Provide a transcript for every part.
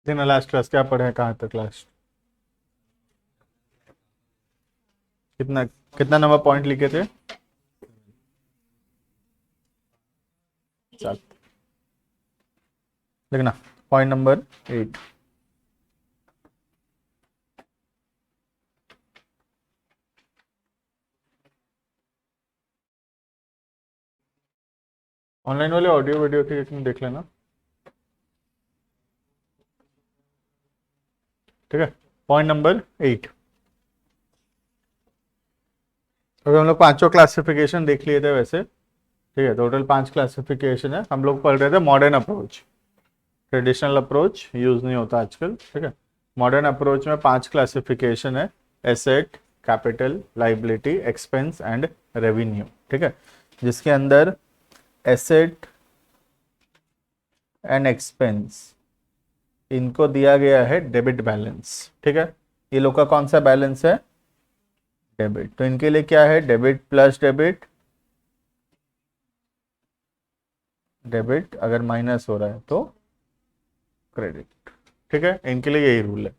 दिन last class क्या पढ़े हैं, कहाँ तक लास्ट? कितना कितना नंबर पॉइंट लिखे थे? 7। लिखना। Point number 8। ऑनलाइन वाले ऑडियो वीडियो के देख लेना। ठीक है। Point number 8। अभी हम लोग पांचों क्लासिफिकेशन देख लिए थे वैसे। ठीक है, टोटल 5 क्लासिफिकेशन है। हम लोग पढ़ रहे थे modern approach. Traditional approach use नहीं होता आजकल। ठीक है। मॉडर्न अप्रोच में 5 क्लासिफिकेशन है। Asset, capital, liability, expense and revenue. ठीक है, जिसके अंदर एसेट एंड एक्सपेंस, इनको दिया गया है डेबिट बैलेंस। ठीक है, ये लोग का कौन सा बैलेंस है? डेबिट। तो इनके लिए क्या है? डेबिट प्लस डेबिट, डेबिट अगर माइनस हो रहा है तो क्रेडिट। ठीक है, इनके लिए यही रूल है।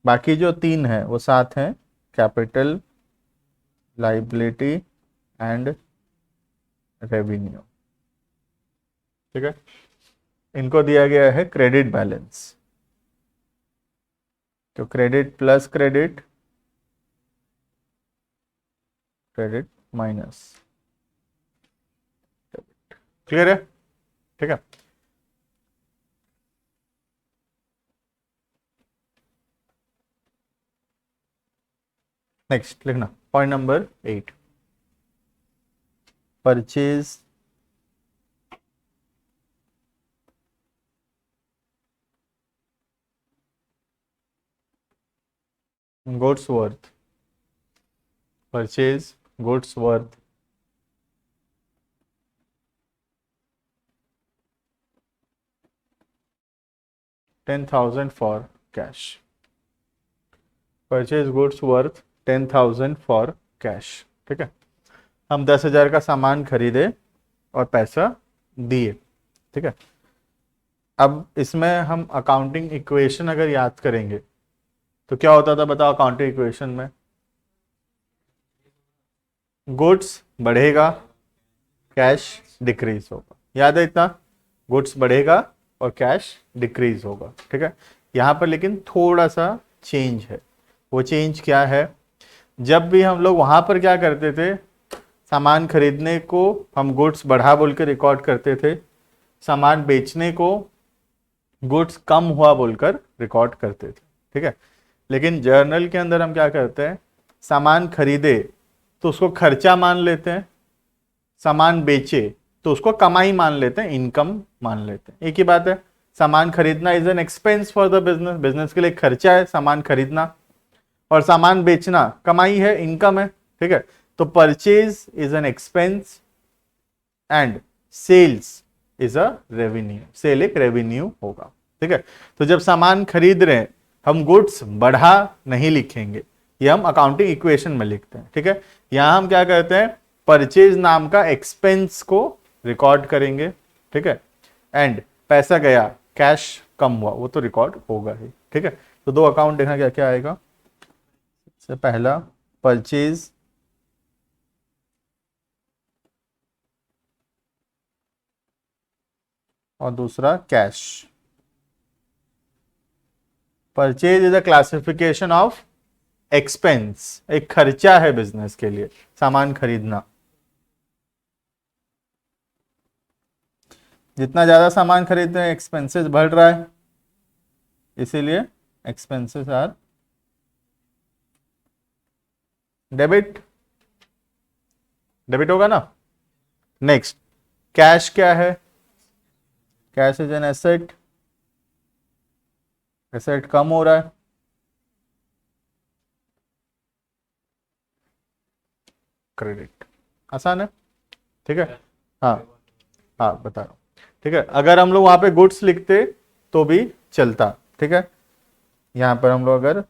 बाकी जो 3 है वो 7 हैं। Capital, liability and revenue. ठीक है, इनको दिया गया है क्रेडिट बैलेंस। तो credit plus credit, credit minus debit. Clear है? ठीक है। नेक्स्ट लिखना। Point number 8। Purchase goods worth, purchase goods worth 10,000 for cash। Purchase goods worth 10,000 for cash. ठीक है, हम 10,000 का सामान खरीदे और पैसा दिए। ठीक है, अब इसमें हम अकाउंटिंग इक्वेशन अगर याद करेंगे तो क्या होता था बताओ? अकाउंटिंग इक्वेशन में गुड्स बढ़ेगा, कैश डिक्रीज होगा। याद है इतना? गुड्स बढ़ेगा और कैश डिक्रीज होगा। ठीक है, यहां पर लेकिन थोड़ा सा चेंज है। वो चेंज क्या है? जब भी हम लोग वहां पर क्या करते थे, सामान खरीदने को हम गुड्स बढ़ा बोल के रिकॉर्ड करते थे, सामान बेचने को गुड्स कम हुआ बोलकर रिकॉर्ड करते थे। ठीक है, लेकिन जर्नल के अंदर हम क्या करते हैं? सामान खरीदे तो उसको खर्चा मान लेते हैं, सामान बेचे तो उसको कमाई मान लेते हैं, इनकम मान लेते हैं। एक ही बात है। सामान खरीदना is an expense for the business, business के लिए खर्चा है सामान खरीदना, और सामान बेचना कमाई है, इनकम है। ठीक है, तो purchase is an expense and sales is a revenue. Sale एक रेवेन्यू होगा। ठीक है, तो जब सामान खरीद रहे हैं हम गुड्स बढ़ा नहीं लिखेंगे, ये हम अकाउंटिंग इक्वेशन में लिखते हैं। ठीक है, यहां हम क्या करते हैं? परचेज नाम का एक्सपेंस को रिकॉर्ड करेंगे। ठीक है, एंड पैसा गया, कैश कम हुआ, वो तो रिकॉर्ड होगा ही। ठीक है, तो 2 अकाउंट देखना क्या क्या आएगा। सबसे पहला परचेज, और दूसरा cash. Purchase is a classification of expense, एक खर्चा है बिजनेस के लिए सामान खरीदना। जितना ज्यादा सामान खरीदते हैं एक्सपेंसेस बढ़ रहा है, इसीलिए एक्सपेंसेस आर डेबिट। डेबिट होगा ना। नेक्स्ट, कैश क्या है? Cash is an asset, asset कम हो रहा है, क्रेडिट। आसान है, ठीक है। हाँ हाँ बता रहा हूँ, ठीक है। अगर हम लोग वहां पे गुड्स लिखते तो भी चलता, ठीक है। यहां पर हम लोग अगर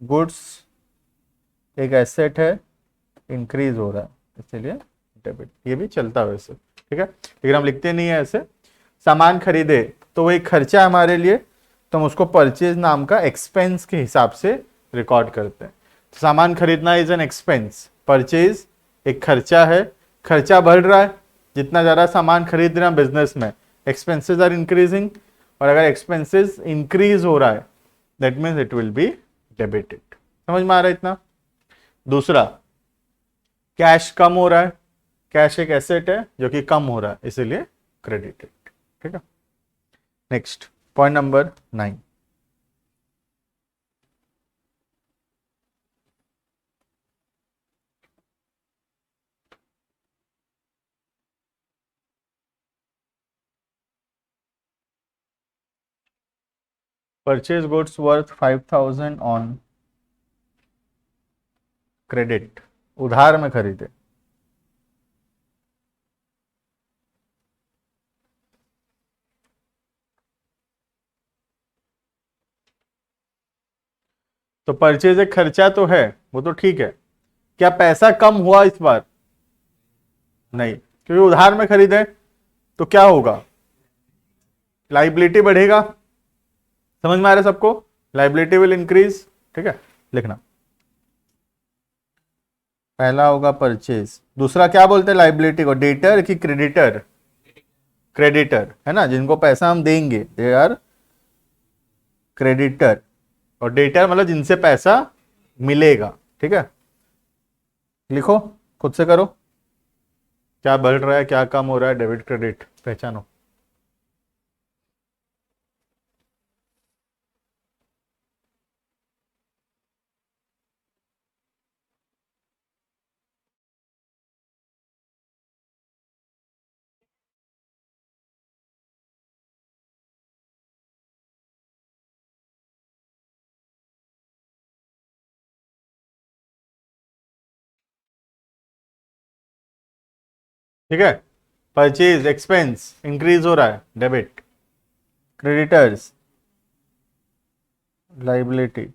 गुड्स एक एसेट है, इंक्रीज हो रहा है, इसलिए डेबिट, ये भी चलता है वैसे, ठीक है। लेकिन हम लिखते नहीं है ऐसे। सामान खरीदे तो वो एक खर्चा है हमारे लिए, तो हम उसको परचेज नाम का एक्सपेंस के हिसाब से रिकॉर्ड करते हैं। तो सामान खरीदना इज एन एक्सपेंस, परचेज एक खर्चा है, खर्चा बढ़ रहा है, जितना ज़्यादा सामान खरीद रहे हैं बिजनेस में, एक्सपेंसेस आर इंक्रीजिंग, और अगर एक्सपेंसेस इंक्रीज हो रहा है that means it will be debited. समझ में आ रहा है इतना? दूसरा, कैश कम हो रहा है, कैश एक एसेट है जो कि कम हो रहा है, इसीलिए क्रेडिटेड, ठीक है। Next, point number 9, purchase goods worth 5000 on credit, उधार में खरीदे। तो परचेज एक खर्चा तो है, वो तो ठीक है। क्या पैसा कम हुआ इस बार? नहीं, क्योंकि उधार में खरीदे तो क्या होगा? लाइबिलिटी बढ़ेगा। समझ में आ रहा है सबको? लाइबिलिटी विल इंक्रीज, ठीक है। लिखना, पहला होगा परचेज, दूसरा क्या बोलते हैं लाइबिलिटी को, डेटर की क्रेडिटर? क्रेडिटर है ना, जिनको पैसा हम देंगे दे आर क्रेडिटर, और डेटर मतलब जिनसे पैसा मिलेगा, ठीक है। लिखो, खुद से करो, क्या बढ़ रहा है क्या कम हो रहा है, डेबिट क्रेडिट पहचानो। ठीक है, परचेज एक्सपेंस इंक्रीज हो रहा है, debit. Creditors liability,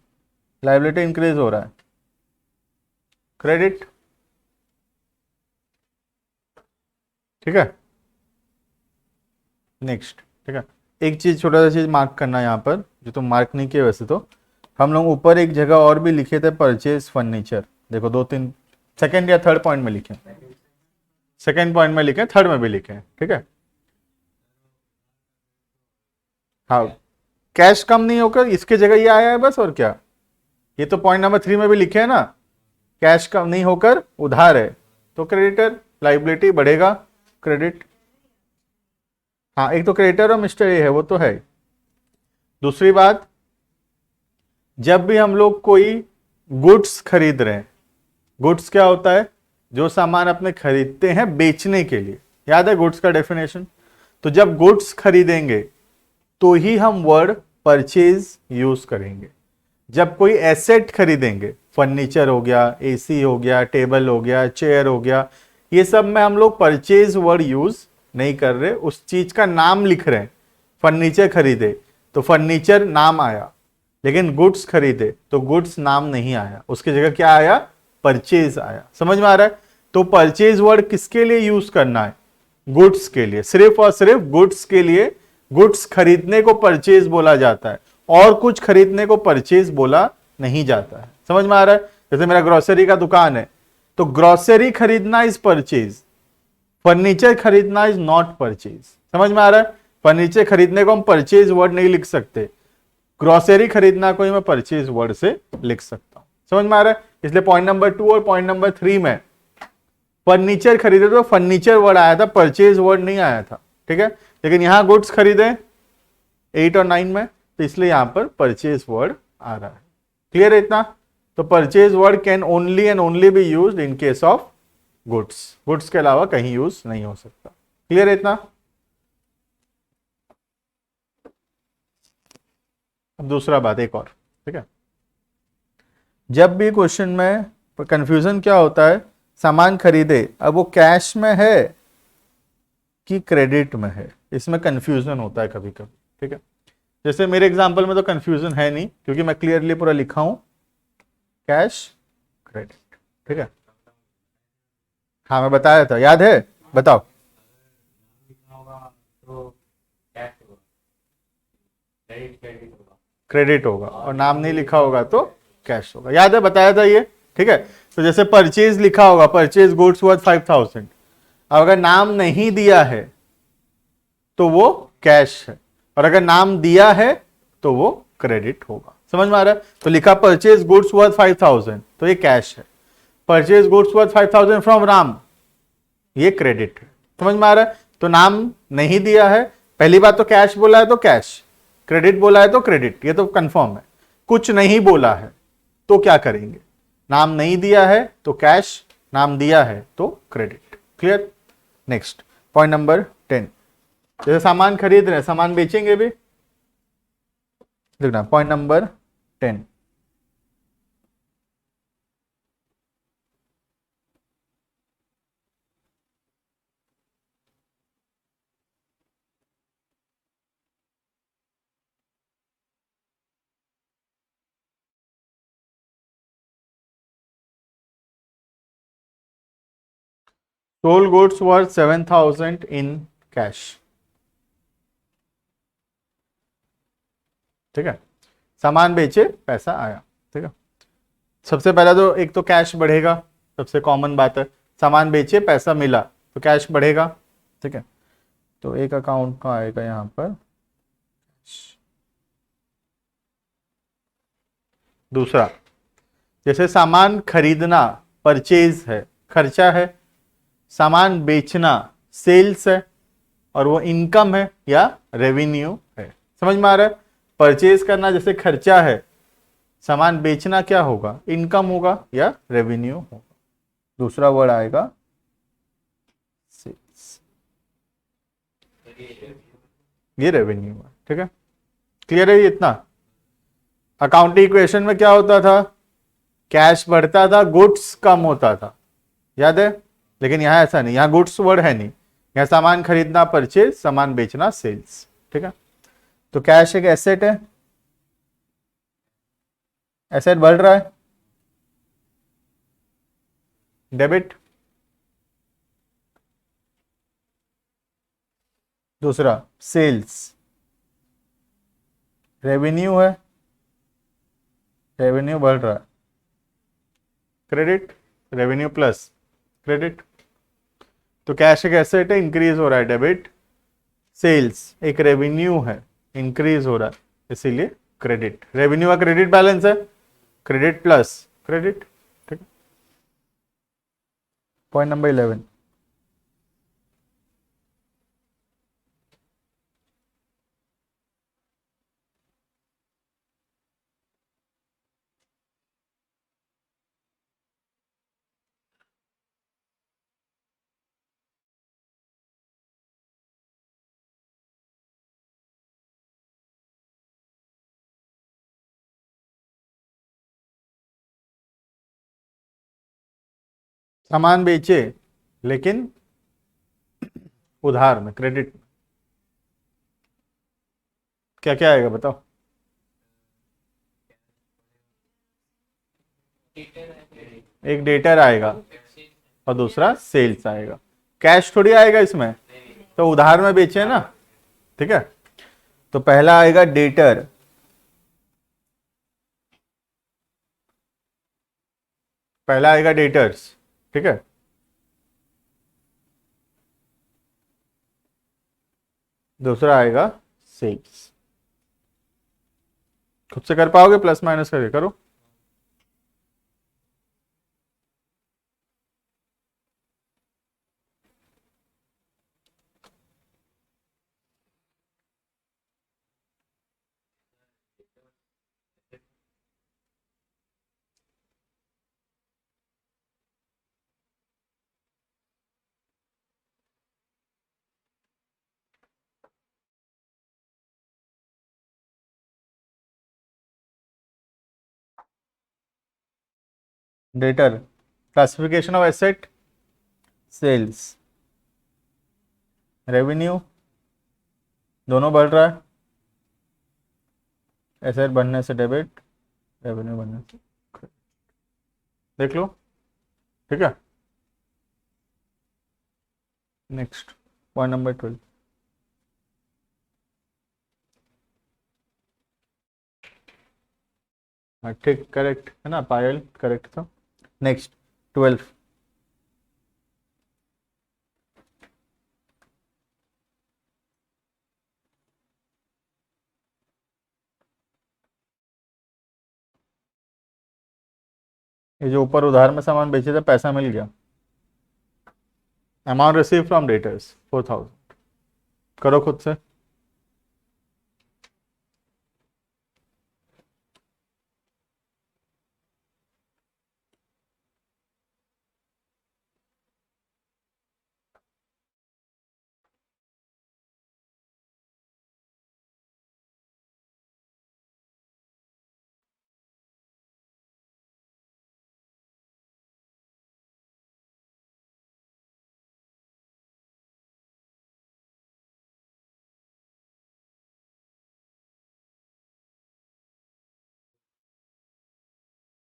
liability increase हो रहा है, क्रेडिट, ठीक है। नेक्स्ट, ठीक है। एक चीज, छोटा सा चीज मार्क करना है यहाँ पर, जो तुम मार्क नहीं किए वैसे तो। हम लोग ऊपर एक जगह और भी लिखे थे, परचेज फर्नीचर, देखो 2-3 सेकेंड या थर्ड पॉइंट में लिखे, सेकेंड पॉइंट में लिखे, थर्ड में भी लिखे, ठीक है। हाँ, कैश कम नहीं होकर इसके जगह ये आया है बस, और क्या। ये तो पॉइंट नंबर 3 में भी लिखे है ना, कैश कम नहीं होकर उधार है तो क्रेडिटर, लाइबिलिटी बढ़ेगा, क्रेडिट। हाँ, एक तो क्रेडिटर और मिस्टर ए है, वो तो है। दूसरी बात, जब भी हम लोग कोई गुड्स खरीद रहे हैं, गुड्स क्या होता है? जो सामान अपने खरीदते हैं बेचने के लिए, याद है गुड्स का डेफिनेशन? तो जब गुड्स खरीदेंगे तो ही हम वर्ड परचेज यूज करेंगे। जब कोई एसेट खरीदेंगे, फर्नीचर हो गया, एसी हो गया, टेबल हो गया, चेयर हो गया, ये सब में हम लोग परचेज वर्ड यूज नहीं कर रहे, उस चीज का नाम लिख रहे हैं। फर्नीचर खरीदे तो फर्नीचर नाम आया, लेकिन गुड्स खरीदे तो गुड्स नाम नहीं आया, उसकी जगह क्या आया? परचेज आया। समझ में आ रहा है? तो परचेज वर्ड किसके लिए यूज करना है? गुड्स के लिए, सिर्फ और सिर्फ गुड्स के लिए। गुड्स खरीदने को परचेज बोला जाता है, और कुछ खरीदने को परचेज बोला नहीं जाता है। समझ में आ रहा है? जैसे मेरा ग्रोसरी का दुकान है, तो ग्रोसरी खरीदना इज परचेज, फर्नीचर खरीदना इज नॉट परचेज। समझ में आ रहा है? फर्नीचर खरीदने को हम परचेज वर्ड नहीं लिख सकते, ग्रोसरी खरीदना को ही मैं परचेज वर्ड से लिख सकता हूं। समझ में आ रहा है? इसलिए पॉइंट नंबर 2 और पॉइंट नंबर 3 में फर्नीचर खरीदे तो फर्नीचर वर्ड आया था, परचेज वर्ड नहीं आया था, ठीक है। लेकिन यहां गुड्स खरीदे 8 और 9 में, तो इसलिए यहां पर परचेज वर्ड आ रहा है। क्लियर है इतना? तो purchase word can only and only be used in case of goods, goods के अलावा कहीं यूज नहीं हो सकता। क्लियर है इतना? अब दूसरा बात एक और, ठीक है। जब भी क्वेश्चन में कंफ्यूजन क्या होता है, सामान खरीदे, अब वो कैश में है कि क्रेडिट में है, इसमें कंफ्यूजन होता है कभी कभी, ठीक है। जैसे मेरे एग्जांपल में तो कंफ्यूजन है नहीं, क्योंकि मैं क्लियरली पूरा लिखा हूं कैश क्रेडिट, ठीक है। हाँ मैं बताया था, याद है? बताओ। क्रेडिट होगा, और नाम नहीं लिखा होगा तो कैश होगा, याद है? बताया था ये, ठीक है। तो जैसे परचेज लिखा होगा, परचेज गुड्स वर्थ 5000, अब अगर नाम नहीं दिया है तो वो कैश है, और अगर नाम दिया है तो वो क्रेडिट होगा। समझ में आ रहा है? तो लिखा परचेज गुड्स वर्थ 5000, तो ये कैश है। Purchase goods worth 5000 from Ram, ये क्रेडिट है। समझ में आ रहा है? तो नाम नहीं दिया है, पहली बात तो कैश बोला है तो कैश, क्रेडिट बोला है तो क्रेडिट, ये तो कंफर्म है। कुछ नहीं बोला है तो क्या करेंगे? नाम नहीं दिया है तो कैश, नाम दिया है तो credit. Clear? Next point number 10, जैसे सामान खरीद रहे हैं, सामान बेचेंगे भी, देखना point number 10। Sold goods worth 7000 in cash, ठीक है। सामान बेचे, पैसा आया, ठीक है। सबसे पहला तो एक तो कैश बढ़ेगा, सबसे कॉमन बात है। सामान बेचे, पैसा मिला, तो कैश बढ़ेगा, ठीक है। तो एक अकाउंट का आएगा यहां पर। दूसरा, जैसे सामान खरीदना परचेज है, खर्चा है, सामान बेचना सेल्स है, और वो इनकम है या रेवेन्यू है। समझ में आ रहा है? परचेज करना जैसे खर्चा है, सामान बेचना क्या होगा? इनकम होगा या रेवेन्यू होगा। दूसरा वर्ड आएगा सेल्स, ये रेवेन्यू है, ठीक है। क्लियर है ये इतना? अकाउंटिंग इक्वेशन में क्या होता था? कैश बढ़ता था, गुड्स कम होता था, याद है? लेकिन यहां ऐसा नहीं, यहां गुड्स वर्ड है नहीं, यहां सामान खरीदना परचेज, सामान बेचना सेल्स, ठीक है। तो कैश एक एसेट है, एसेट बढ़ रहा है, डेबिट। दूसरा सेल्स, रेवेन्यू है, रेवेन्यू बढ़ रहा है, क्रेडिट, रेवेन्यू प्लस क्रेडिट। तो कैश एक एसेट है, इंक्रीज हो रहा है, डेबिट। सेल्स एक रेवेन्यू है, इंक्रीज हो रहा है, इसीलिए क्रेडिट। रेवेन्यू का क्रेडिट बैलेंस है, क्रेडिट प्लस क्रेडिट, ठीक है। पॉइंट नंबर 11, सामान बेचे लेकिन उधार में, क्रेडिट। क्या क्या आएगा बताओ? एक डेटर आएगा और दूसरा सेल्स आएगा, कैश थोड़ी आएगा इसमें, तो उधार में बेचे ना, ठीक है। तो पहला आएगा डेटर, पहला आएगा डेटर्स, ठीक है। दूसरा आएगा सेल्स। खुद से कर पाओगे? प्लस माइनस करके करो। Debtor, classification of asset, sales, revenue, दोनों बढ़ रहा है, एसेट बढ़ने से डेबिट, रेवेन्यू बढ़ने से credit। देख लो, ठीक है। Next point number 12। हाँ ठीक, करेक्ट है ना पायल, करेक्ट था। नेक्स्ट 12। ये जो ऊपर उधार में सामान बेचे थे, पैसा मिल गया। Amount receive from debtors 4000। करो खुद से।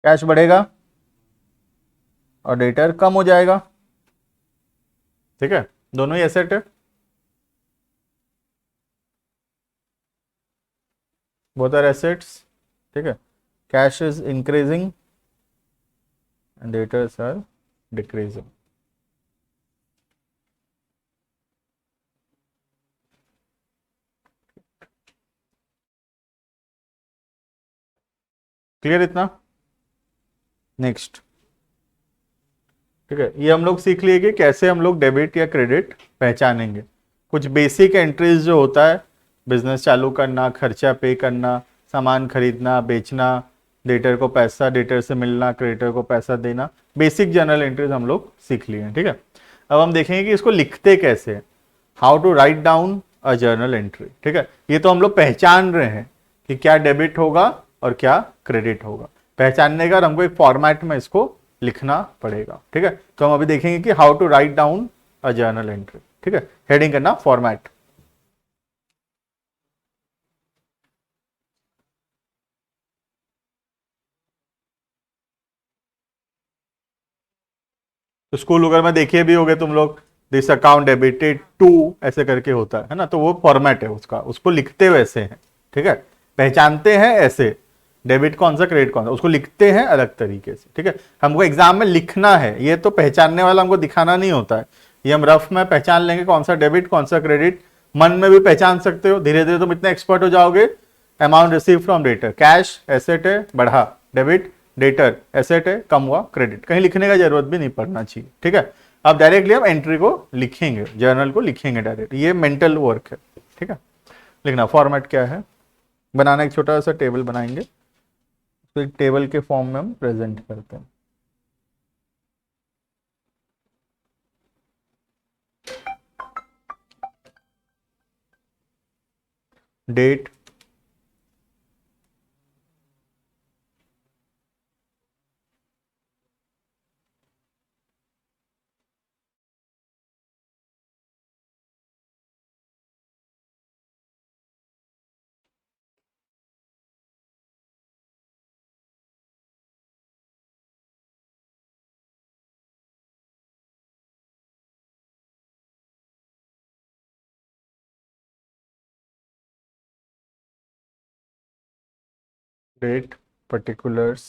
कैश बढ़ेगा और डेटर कम हो जाएगा, ठीक है। दोनों ही एसेट है, बोथ आर एसेट्स, ठीक है। Cash is increasing and debtors are decreasing. Clear इतना? नेक्स्ट, ठीक है। ये हम लोग सीख लिए कि कैसे हम लोग डेबिट या क्रेडिट पहचानेंगे। कुछ बेसिक एंट्रीज जो होता है, बिजनेस चालू करना, खर्चा पे करना, सामान खरीदना, बेचना, डेटर को पैसा, डेटर से मिलना, क्रेडिटर को पैसा देना, बेसिक जनरल एंट्रीज हम लोग सीख लिए हैं, ठीक है। अब हम देखेंगे कि इसको लिखते कैसे, how to write down a journal entry, ठीक है। ये तो हम लोग पहचान रहे हैं कि क्या डेबिट होगा और क्या क्रेडिट होगा। पहचानने का हमको एक फॉर्मेट में इसको लिखना पड़ेगा, ठीक है। तो हम अभी देखेंगे कि how to write down a journal entry, ठीक है। हेडिंग करना फॉर्मेट। तो स्कूल वगैरह में देखिए भी होगे तुम लोग, दिस अकाउंट डेबिटेड टू, ऐसे करके होता है ना। तो वो फॉर्मेट है उसका, उसको लिखते वैसे हैं, ठीक है। पहचानते हैं ऐसे, डेबिट कौन सा क्रेडिट कौन सा, उसको लिखते हैं अलग तरीके से, ठीक है। हमको एग्जाम में लिखना है, ये तो पहचानने वाला हमको दिखाना नहीं होता है। ये हम रफ में पहचान लेंगे कौन सा डेबिट कौन सा क्रेडिट, मन में भी पहचान सकते हो। धीरे धीरे तुम इतने एक्सपर्ट हो जाओगे। Amount receive from debtor, cash asset है बढ़ा, डेबिट, डेटर एसेट है कम हुआ, क्रेडिट। कहीं लिखने का जरूरत भी नहीं पड़ना चाहिए, ठीक है। अब डायरेक्टली हम एंट्री को लिखेंगे, जर्नल को लिखेंगे डायरेक्ट, ये मेंटल वर्क है, ठीक है। लिखना फॉर्मेट क्या है, बनाना एक छोटा सा टेबल बनाएंगे, तो एक टेबल के फॉर्म में हम प्रेजेंट करते हैं। Date, date, particulars,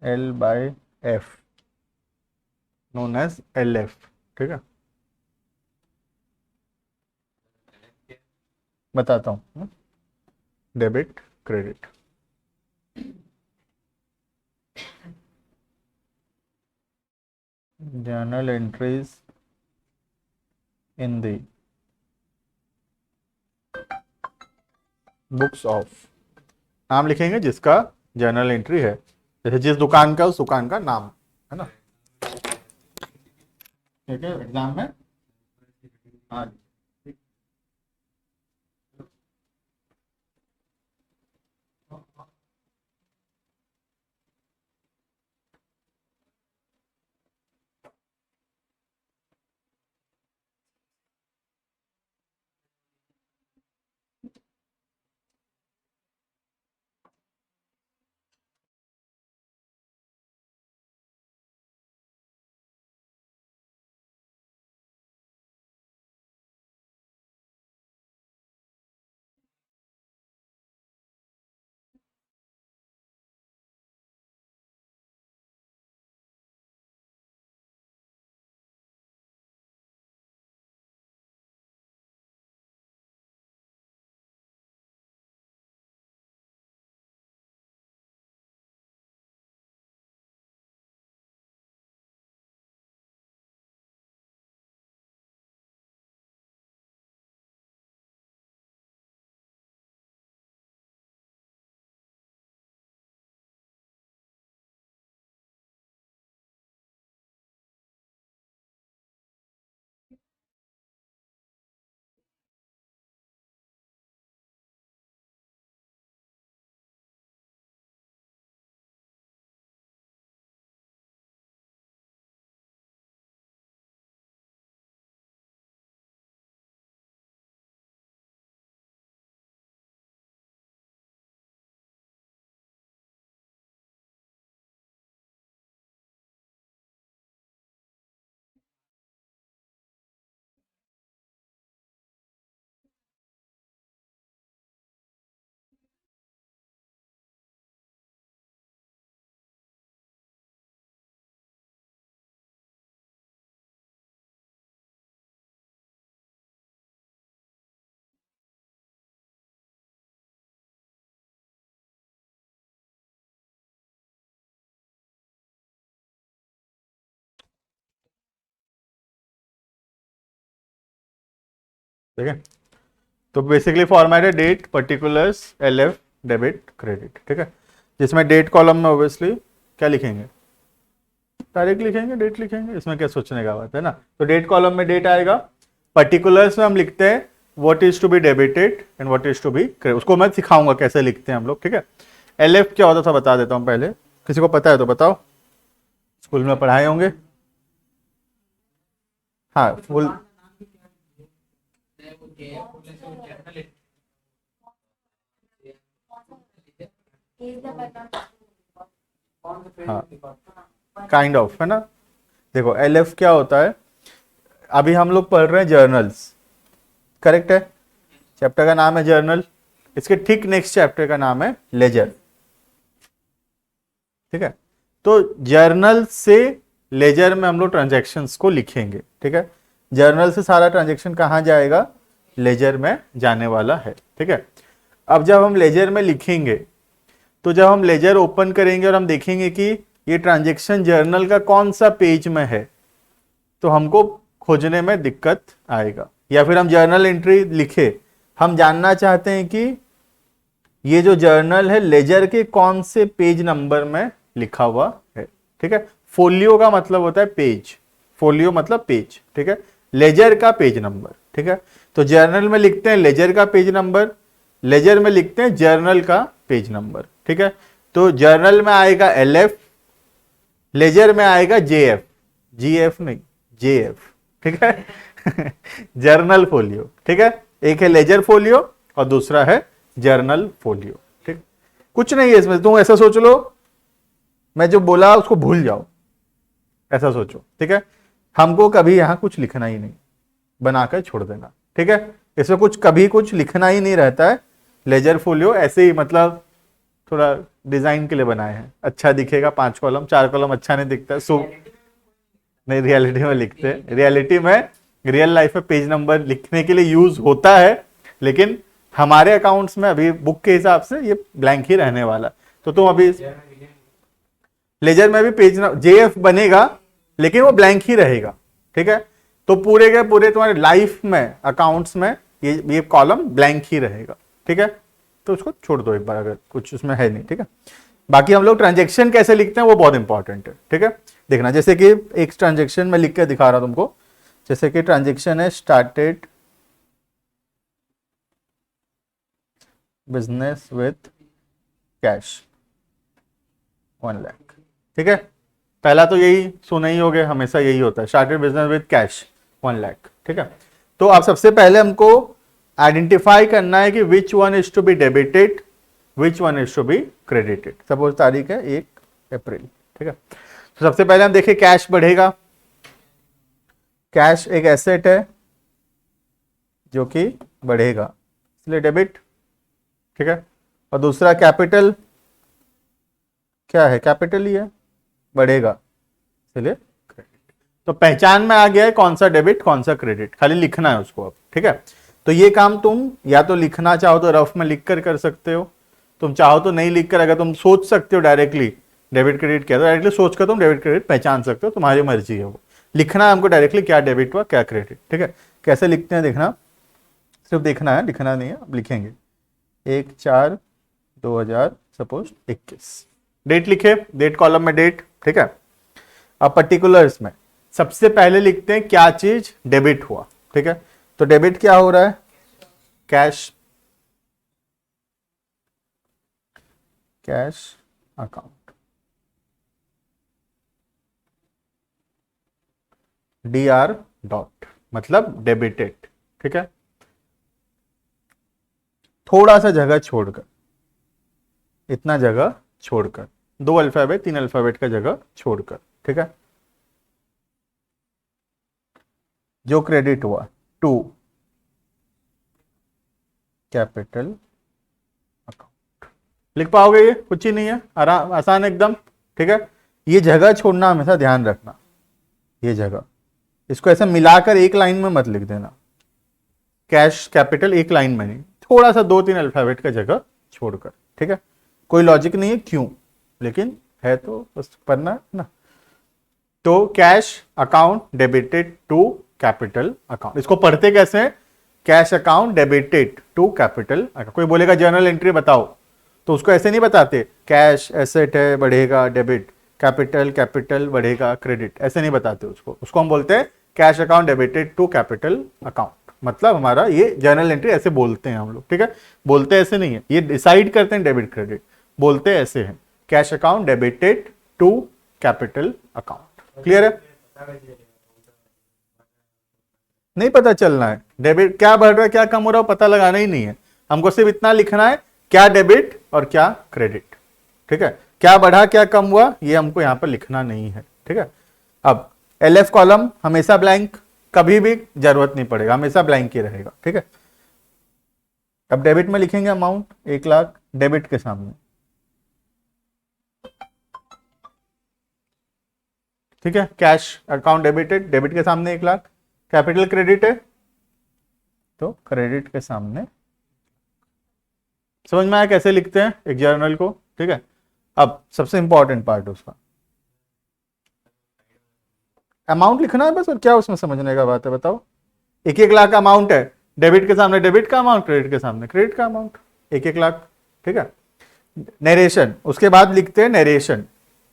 L by F, known as L F, ठीक है। बताता हूँ, debit credit, journal entries in the books of, नाम लिखेंगे जिसका जर्नल एंट्री है, जैसे जिस दुकान का, उस दुकान का नाम, है ना। ठीक है, एग्जाम में। हाँ, ठीक है। तो बेसिकली फॉर्मेट है date particulars LF debit credit, ठीक है। जिसमें डेट कॉलम में ऑब्वियसली क्या लिखेंगे, डायरेक्ट लिखेंगे, डेट लिखेंगे, इसमें क्या सोचने का बात है ना। तो डेट कॉलम में डेट आएगा, पर्टिकुलर्स में हम लिखते हैं what is to be debited and what is to be credit, उसको मैं सिखाऊंगा कैसे लिखते हैं हम लोग, ठीक है। LF क्या होता था बता देता हूं पहले, किसी को पता है तो बताओ, स्कूल में पढ़ाए होंगे। हाँ फुल, हाँ काइंड ऑफ है ना। देखो LF क्या होता है, अभी हम लोग पढ़ रहे हैं जर्नल्स, करेक्ट है, चैप्टर का नाम है जर्नल, इसके ठीक नेक्स्ट चैप्टर का नाम है लेजर, ठीक है। तो जर्नल से लेजर में हम लोग ट्रांजैक्शंस को लिखेंगे, ठीक है। जर्नल से सारा ट्रांजैक्शन कहाँ जाएगा, लेजर में जाने वाला है, ठीक है। अब जब हम लेजर में लिखेंगे तो जब हम लेजर ओपन करेंगे और हम देखेंगे कि ये ट्रांजैक्शन जर्नल का कौन सा पेज में है, तो हमको खोजने में दिक्कत आएगा। या फिर हम जर्नल एंट्री लिखे, हम जानना चाहते हैं कि ये जो जर्नल है लेजर के कौन से पेज नंबर में लिखा हुआ है, ठीक है। फोलियो का मतलब होता है पेज, फोलियो मतलब पेज, ठीक है, लेजर का पेज नंबर, ठीक है। तो जर्नल में लिखते हैं लेजर का पेज नंबर, लेजर में लिखते हैं जर्नल का पेज नंबर, ठीक है। तो जर्नल में आएगा LF, लेजर में आएगा JF, GF नहीं JF, ठीक है। जर्नल फोलियो, ठीक है। एक है लेजर फोलियो और दूसरा है जर्नल फोलियो, ठीक। कुछ नहीं है इसमें, तुम ऐसा सोच लो, मैं जो बोला उसको भूल जाओ, ऐसा सोचो, ठीक है। हमको कभी यहां कुछ लिखना ही नहीं, बनाकर छोड़ देना, ठीक है। इसमें कुछ कभी कुछ लिखना ही नहीं रहता है। लेजर फोलियो ऐसे ही मतलब थोड़ा डिजाइन के लिए बनाए हैं, अच्छा दिखेगा, 5 कॉलम 4 कॉलम अच्छा नहीं दिखता, सो नहीं रियलिटी में लिखते हैं, रियलिटी में रियल लाइफ में पेज नंबर लिखने के लिए यूज होता है, लेकिन हमारे अकाउंट्स में अभी बुक के हिसाब से ये ब्लैंक ही रहने वाला। तो तुम अभी लेजर में भी पेज JF बनेगा लेकिन वो ब्लैंक ही रहेगा, ठीक है। तो पूरे के पूरे तुम्हारे लाइफ में अकाउंट्स में ये कॉलम ब्लैंक ही रहेगा, ठीक है। तो उसको छोड़ दो एक बार अगर कुछ उसमें है नहीं, ठीक है। बाकी हम लोग ट्रांजेक्शन कैसे लिखते हैं वो बहुत इंपॉर्टेंट है, ठीक है। देखना जैसे कि एक ट्रांजेक्शन में लिख के दिखा रहा हूं तुमको, जैसे कि ट्रांजेक्शन है started business with cash 1 lakh, ठीक है। पहला तो यही सुना ही होगे, हमेशा यही होता है, started business with cash 1 lakh, ठीक है। तो अब सबसे पहले हमको आइडेंटिफाई करना है कि which one is to be debited, which one is to be credited. Suppose तारीख है 1 अप्रैल, ठीक है। तो सबसे पहले हम देखें कैश बढ़ेगा, कैश एक एसेट है जो कि बढ़ेगा इसलिए डेबिट, ठीक है। और दूसरा कैपिटल क्या है, कैपिटल ही है, बढ़ेगा इसलिए क्रेडिट। तो पहचान में आ गया है कौन सा डेबिट कौन सा क्रेडिट, खाली लिखना है उसको अब, ठीक है। तो ये काम तुम या तो लिखना चाहो तो रफ में लिख कर सकते हो, तुम चाहो तो नहीं लिखकर, अगर तुम सोच सकते हो डायरेक्टली डेबिट क्रेडिट क्या, तो डायरेक्टली सोच कर तुम डेबिट क्रेडिट पहचान सकते हो, तुम्हारी मर्जी है वो। लिखना है हमको डायरेक्टली क्या डेबिट हुआ क्या क्रेडिट, ठीक है। कैसे लिखते हैं देखना, सिर्फ देखना है, लिखना नहीं है, अब लिखेंगे 1/4/2000 सपोज 21, डेट लिखे, डेट कॉलम में डेट, ठीक है। अब पर्टिकुलर्स में सबसे पहले लिखते हैं क्या चीज डेबिट हुआ, ठीक है। तो डेबिट क्या हो रहा है, cash, cash account, DR dot मतलब डेबिटेड, ठीक है। थोड़ा सा जगह छोड़कर, इतना जगह छोड़कर, 2 अल्फाबेट 3 अल्फाबेट का जगह छोड़कर, ठीक है। जो क्रेडिट हुआ टू कैपिटल अकाउंट, लिख पाओगे, ये कुछ ही नहीं है, आराम आसान एकदम, ठीक है। ये जगह छोड़ना हमेशा ध्यान रखना, ये जगह, इसको ऐसे मिलाकर एक लाइन में मत लिख देना, कैश कैपिटल एक लाइन में नहीं, थोड़ा सा 2-3 अल्फाबेट का जगह छोड़कर, ठीक है। कोई लॉजिक नहीं है क्यों, लेकिन है तो बस पढ़ना है ना। तो cash account debited to capital account, इसको पढ़ते कैसे हैं, cash account debited to capital. कोई बोलेगा जर्नल एंट्री बताओ, तो उसको ऐसे नहीं बताते, कैश एसेट है बढ़ेगा डेबिट, कैपिटल कैपिटल बढ़ेगा क्रेडिट, ऐसे नहीं बताते उसको। उसको हम बोलते हैं cash account debited to capital account. मतलब हमारा ये जर्नल एंट्री ऐसे बोलते हैं हम लोग, ठीक है। बोलते ऐसे नहीं है, ये डिसाइड करते हैं डेबिट क्रेडिट, बोलते ऐसे हैं cash account debited to capital account. Clear है? नहीं पता चलना है डेबिट क्या बढ़ रहा है क्या कम हो रहा है, पता लगाना ही नहीं है हमको, सिर्फ इतना लिखना है क्या डेबिट और क्या क्रेडिट, ठीक है। क्या बढ़ा क्या कम हुआ ये हमको यहां पर लिखना नहीं है, ठीक है। अब LF कॉलम हमेशा ब्लैंक, कभी भी जरूरत नहीं पड़ेगा, हमेशा ब्लैंक ही रहेगा, ठीक है। अब डेबिट में लिखेंगे अमाउंट 1,00,000 डेबिट के सामने, ठीक है। कैश अकाउंट डेबिटेड, डेबिट के सामने 1,00,000, कैपिटल क्रेडिट है तो क्रेडिट के सामने। समझ में आया कैसे लिखते हैं एक जर्नल को, ठीक है। अब सबसे इंपॉर्टेंट पार्ट उसका अमाउंट लिखना है बस, और क्या उसमें समझने का बात है बताओ। 1,00,000 का अमाउंट है, डेबिट के सामने डेबिट का अमाउंट, क्रेडिट के सामने क्रेडिट का अमाउंट, 1,00,000, ठीक है। नरेशन, उसके बाद लिखते हैं नरेशन।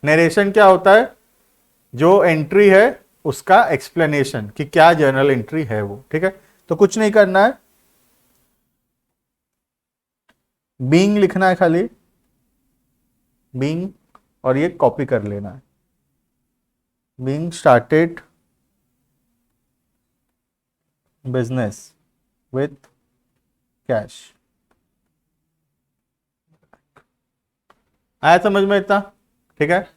नरेशन क्या होता है? जो एंट्री है उसका एक्सप्लेनेशन कि क्या जर्नल एंट्री है वो, ठीक है। तो कुछ नहीं करना है, बीइंग लिखना है खाली, बीइंग, और ये कॉपी कर लेना है, being started business with cash. आया समझ में इतना? ठीक है।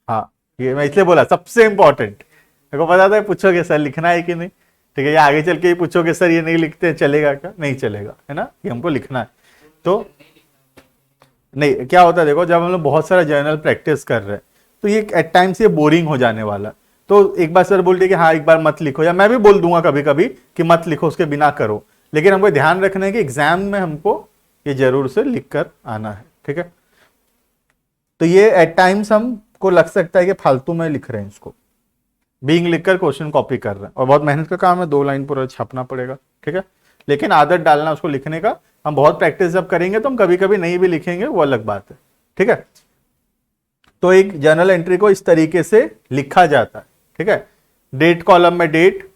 हाँ, ये मैं इसलिए बोला सबसे इंपॉर्टेंट, मेरे को पता था पूछोगे सर लिखना है कि नहीं, ठीक है। ये आगे चल के ही पूछोगे सर ये नहीं लिखते चलेगा क्या, नहीं चलेगा, है ना, ये हमको लिखना है। तो नहीं, क्या होता है देखो, जब हम लोग बहुत सारा जर्नल प्रैक्टिस कर रहे हैं तो ये एट टाइम्स ये बोरिंग हो जाने वाला, तो एक बार सर बोलते कि हाँ एक बार मत लिखो, या मैं भी बोल दूंगा कभी कभी कि मत लिखो उसके बिना करो, लेकिन हमको ध्यान रखना है कि एग्जाम में हमको ये जरूर से लिख कर आना है, ठीक है। तो ये एट टाइम्स हमको लग सकता है कि फालतू में लिख रहे हैं इसको, बीइंग लिखकर क्वेश्चन कॉपी कर रहे हैं, और बहुत मेहनत का काम है, 2 लाइन पूरा छापना पड़ेगा, ठीक है। लेकिन आदत डालना उसको लिखने का, हम बहुत प्रैक्टिस जब करेंगे तो हम कभी कभी नहीं भी लिखेंगे, वो अलग बात है, ठीक है। तो एक जर्नल एंट्री को इस तरीके से लिखा जाता है, ठीक है। डेट कॉलम में डेट,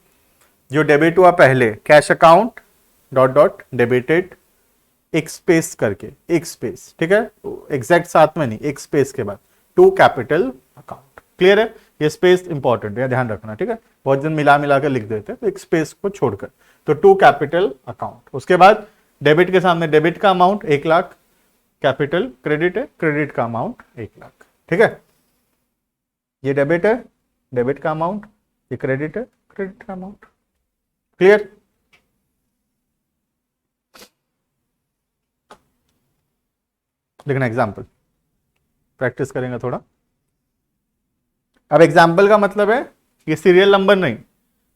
जो डेबिट हुआ पहले cash account dot dot debited, एक स्पेस करके, एक स्पेस, ठीक है, एग्जैक्ट साथ में नहीं, एक स्पेस के बाद टू कैपिटल अकाउंट। क्लियर है? ये स्पेस इंपॉर्टेंट है, ध्यान रखना, ठीक है। बहुत जन मिला मिला कर लिख देते हैं, तो एक स्पेस को छोड़कर, तो टू कैपिटल अकाउंट। उसके बाद डेबिट के सामने डेबिट का अमाउंट 1,00,000, कैपिटल क्रेडिट है, क्रेडिट का अमाउंट 1,00,000, ठीक है। ये डेबिट है, डेबिट का अमाउंट, ये क्रेडिट है, क्रेडिट का अमाउंट। क्लियर? लिखना एग्जाम्पल, प्रैक्टिस करेंगे थोड़ा। अब एग्जाम्पल का मतलब है ये सीरियल नंबर नहीं,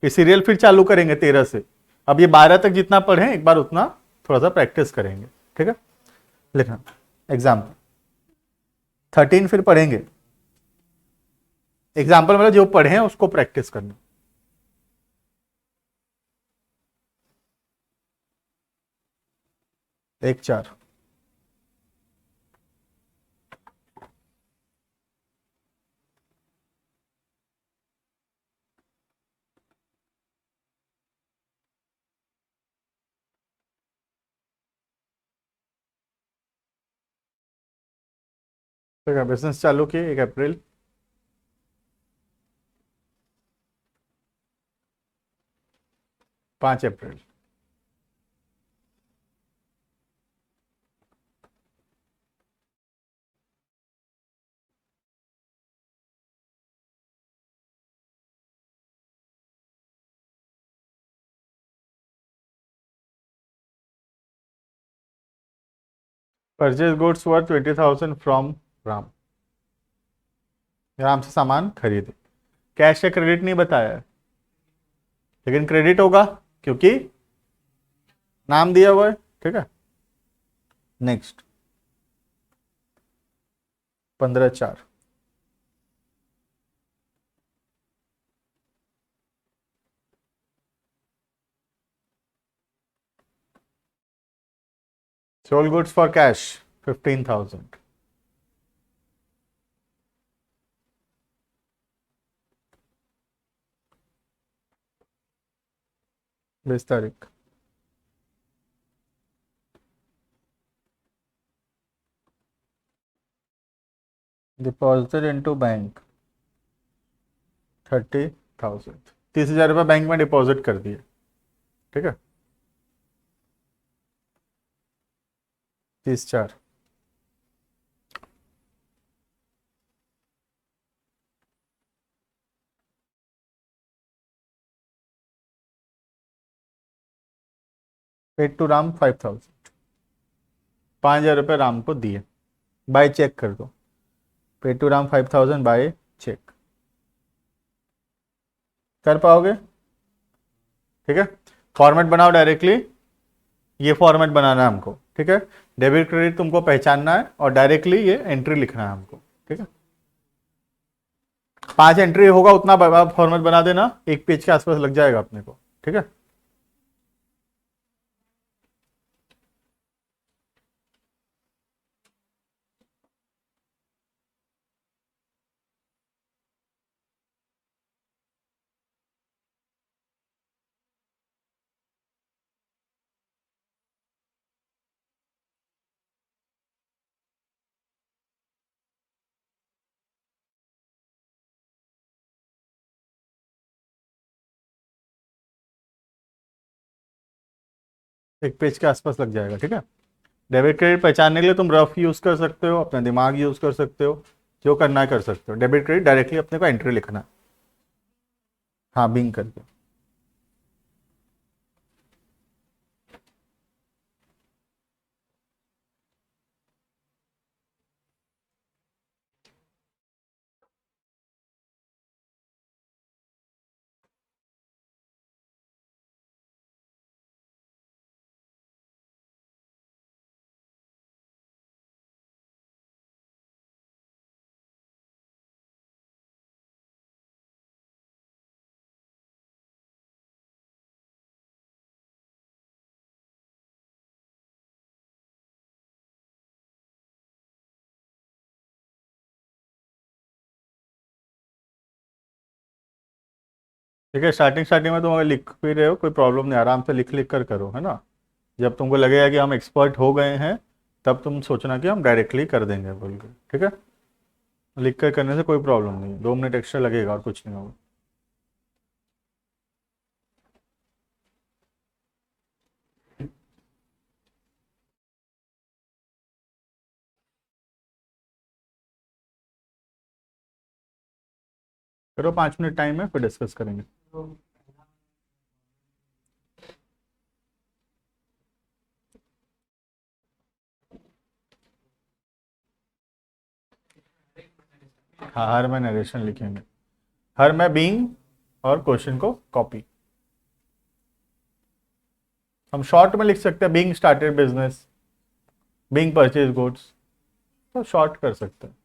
ये सीरियल फिर चालू करेंगे 13 से। अब ये 12 तक जितना पढ़े एक बार उतना थोड़ा सा प्रैक्टिस करेंगे, ठीक है। लिखना एग्जाम्पल, 13 फिर पढ़ेंगे। एग्जाम्पल मतलब जो पढ़े हैं उसको प्रैक्टिस करना। एक 4, ठीक है। बिजनेस चालू किए 1 अप्रैल, 5 April, purchase goods worth 20,000 from Ram. Ram से सामान खरीदे, कैश या क्रेडिट नहीं बताया है, लेकिन क्रेडिट होगा क्योंकि नाम दिया हुआ है, ठीक है। Next 15/4, sold goods for cash 15,000। 20 तारीख। Deposited into bank 30,000। 30,000 रुपये बैंक में डिपॉजिट कर दिए। ठीक है, 30/4। Paid to Ram 5,000। 5,000 रुपये राम को दिए, बाय चेक कर दो। Paid to Ram 5,000 by cheque. कर पाओगे? ठीक है, फॉर्मेट बनाओ डायरेक्टली। ये फॉर्मेट बनाना है हमको। ठीक है, डेबिट क्रेडिट तुमको पहचानना है और डायरेक्टली ये एंट्री लिखना है हमको। ठीक है, 5 एंट्री होगा उतना फॉर्मेट बना देना, 1 पेज के आसपास लग जाएगा अपने को। ठीक है, एक पेज के आसपास लग जाएगा। ठीक है, डेबिट क्रेडिट पहचानने के लिए तुम रफ यूज कर सकते हो, अपना दिमाग यूज कर सकते हो, जो करना है कर सकते हो। डेबिट क्रेडिट डायरेक्टली अपने को एंट्री लिखना है। हाँ, बिंग करके। ठीक है, स्टार्टिंग स्टार्टिंग में तुम अगर लिख भी रहे हो कोई प्रॉब्लम नहीं, आराम से लिख लिख कर करो, है ना। जब तुमको लगेगा कि हम एक्सपर्ट हो गए हैं, तब तुम सोचना कि हम डायरेक्टली कर देंगे बोल के। ठीक है, लिख कर करने से कोई प्रॉब्लम नहीं, 2 मिनट एक्स्ट्रा लगेगा और कुछ नहीं होगा। करो, 5 मिनट टाइम है, फिर डिस्कस करेंगे। हाँ, हर में नरेशन लिखेंगे, हर में बीइंग और क्वेश्चन को कॉपी। हम शॉर्ट में लिख सकते हैं, being started business, being purchase goods, तो शॉर्ट कर सकते हैं।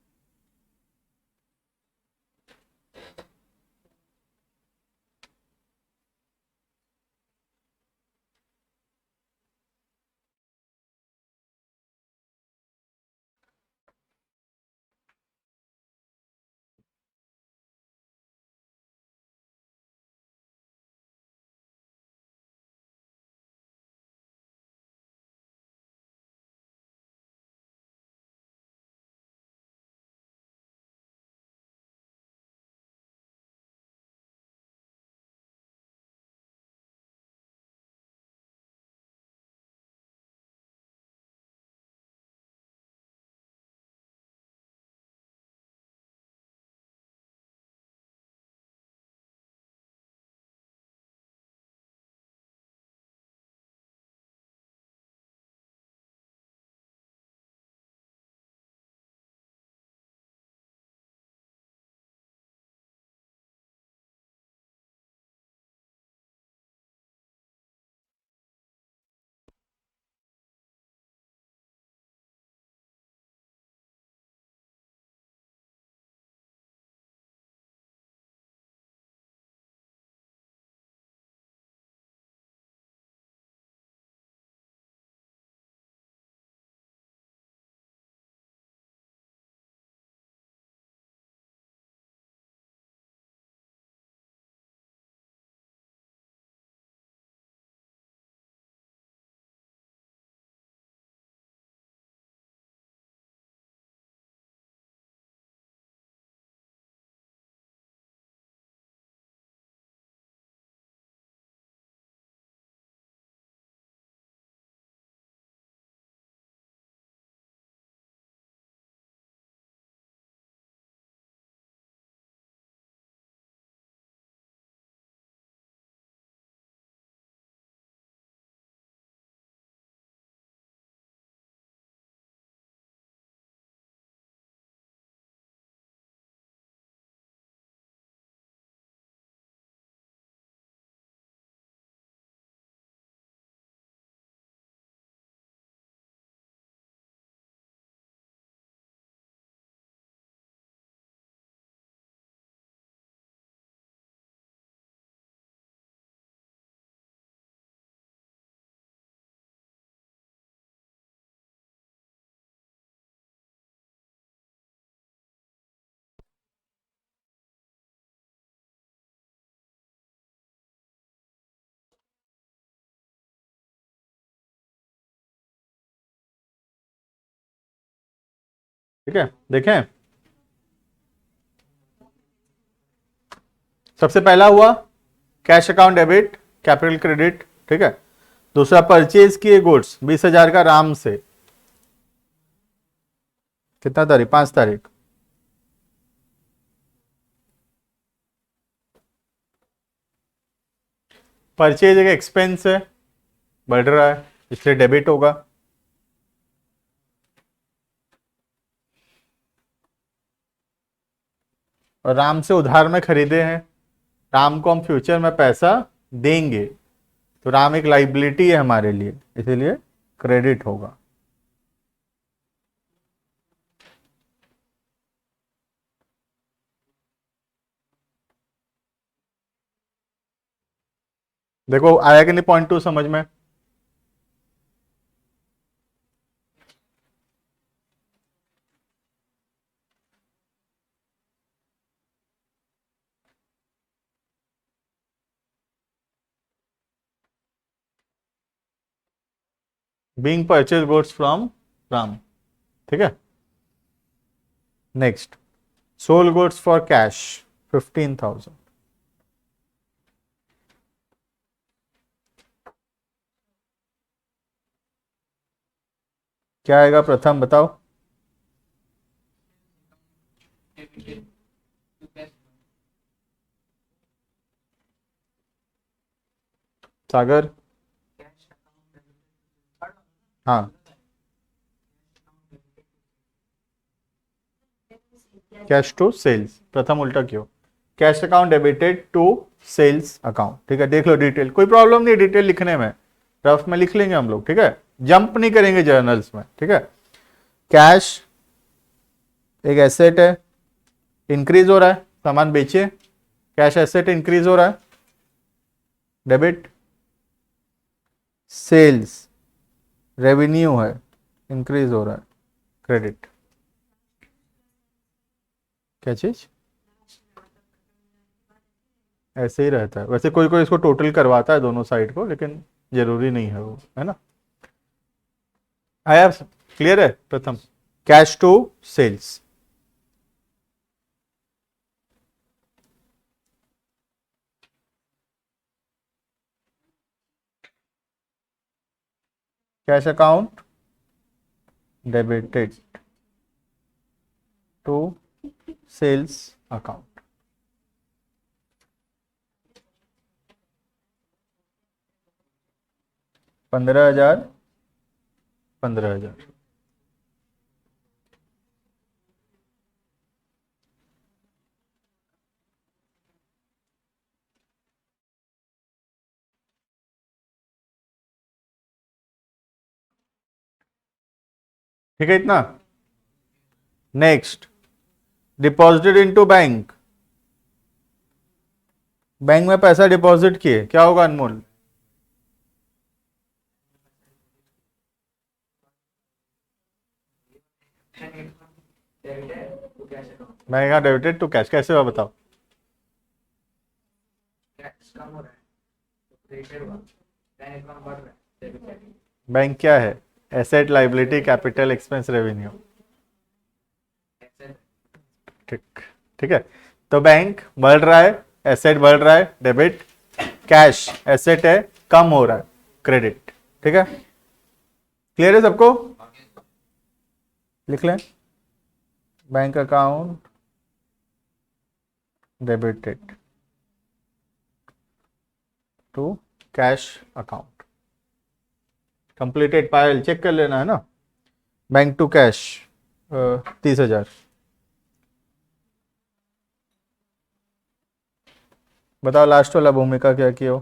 ठीक है, देखें सबसे पहला हुआ cash account debit, capital credit, ठीक है। दूसरा परचेज किए गुड्स 20,000 का राम से, कितना तारीख, 5 तारीख। परचेज एक एक्सपेंस है, बढ़ रहा है, इसलिए डेबिट होगा। और राम से उधार में खरीदे हैं, राम को हम फ्यूचर में पैसा देंगे, तो राम एक लाइबिलिटी है हमारे लिए, इसीलिए क्रेडिट होगा। देखो आया कि नहीं पॉइंट 2 समझ में। Being purchase goods from Ram, ठीक है। Next, sold goods for cash 15,000। क्या आएगा प्रथम बताओ। सागर, हाँ, कैश टू सेल्स, प्रथम उल्टा क्यों, cash account debited to sales account, ठीक है। देख लो डिटेल, कोई प्रॉब्लम नहीं डिटेल लिखने में, रफ में लिख लेंगे हम लोग, ठीक है, जंप नहीं करेंगे जर्नल्स में, ठीक है। कैश एक एसेट है, इंक्रीज हो रहा है, सामान बेचिए, कैश एसेट इंक्रीज हो रहा है, डेबिट। सेल्स रेवेन्यू है, इंक्रीज हो रहा है, क्रेडिट। क्या चीज, ऐसे ही रहता है वैसे, कोई कोई इसको टोटल करवाता है दोनों साइड को, लेकिन जरूरी नहीं है वो, है ना। आया, क्लियर है Pratham, cash to sales. Cash account debited to sales account. पंद्रह हजार, 15,000। ठीक है इतना। Next, deposited into bank, bank में पैसा डिपॉजिट किए, क्या होगा अनमोल। बैंक का डेबिटेड टू कैश, कैसे हुआ बताओ। बैंक क्या है, asset, liability, capital, expense, revenue, ठीक, ठीक है। तो बैंक बढ़ रहा है, एसेट बढ़ रहा है, डेबिट, कैश एसेट है, कम हो रहा है, क्रेडिट, ठीक है। क्लियर है सबको, लिख लें, bank account debited to cash account, completed, Payal check कर लेना है ना। Bank to cash 30,000। बताओ लास्ट वाला भूमिका क्या की हो।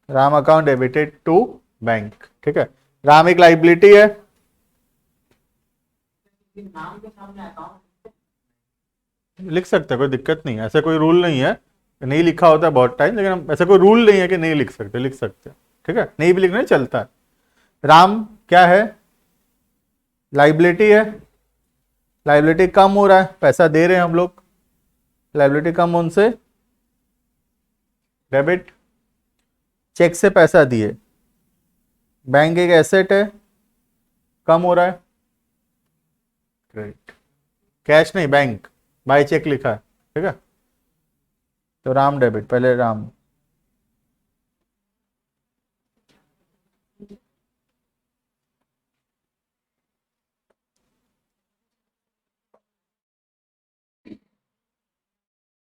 Ram account debited to bank, ठीक है। राम एक लाइबिलिटी है, लिख सकते हैं, कोई दिक्कत नहीं है, ऐसा कोई रूल नहीं है, नहीं लिखा होता है बहुत टाइम, लेकिन ऐसा कोई रूल नहीं है कि नहीं लिख सकते, लिख सकते हैं, ठीक है, नहीं भी लिखना चलता है। राम क्या है, लाइबिलिटी है, लाइबिलिटी कम हो रहा है, पैसा दे रहे हैं हम लोग, लाइबिलिटी कम उनसे, डेबिट, चेक से पैसा दिए, बैंक एक एसेट है, कम हो रहा है, क्रेडिट। कैश नहीं, बैंक, बाय चेक लिखा है, ठीक है। तो राम डेबिट, पहले राम,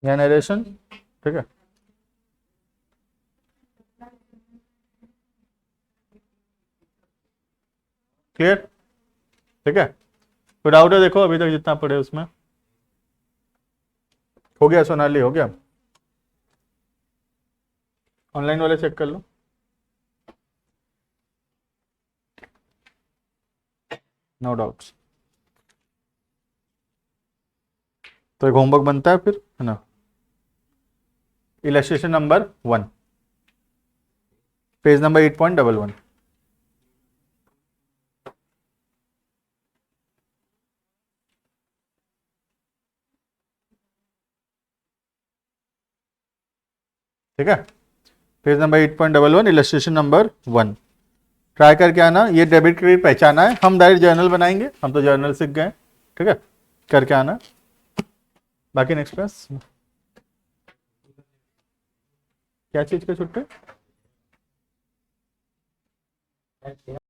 या नरेशन, ठीक है। क्लियर, ठीक है। तो डाउट है देखो अभी तक जितना पढ़े उसमें, हो गया सोनाली, हो गया। ऑनलाइन वाले चेक कर लो, नो डाउट्स। तो एक होमवर्क बनता है फिर, है ना। Illustration number 1, page number 8.11। ठीक है, page number 8.11, illustration number 1। Try करके आना, ये डेबिट क्रेडिट पहचाना है, हम डायरेक्ट जर्नल बनाएंगे, हम तो जर्नल सीख गए, ठीक है। करके आना, बाकी नेक्स्ट क्लास। क्या चीज का छुट्टी?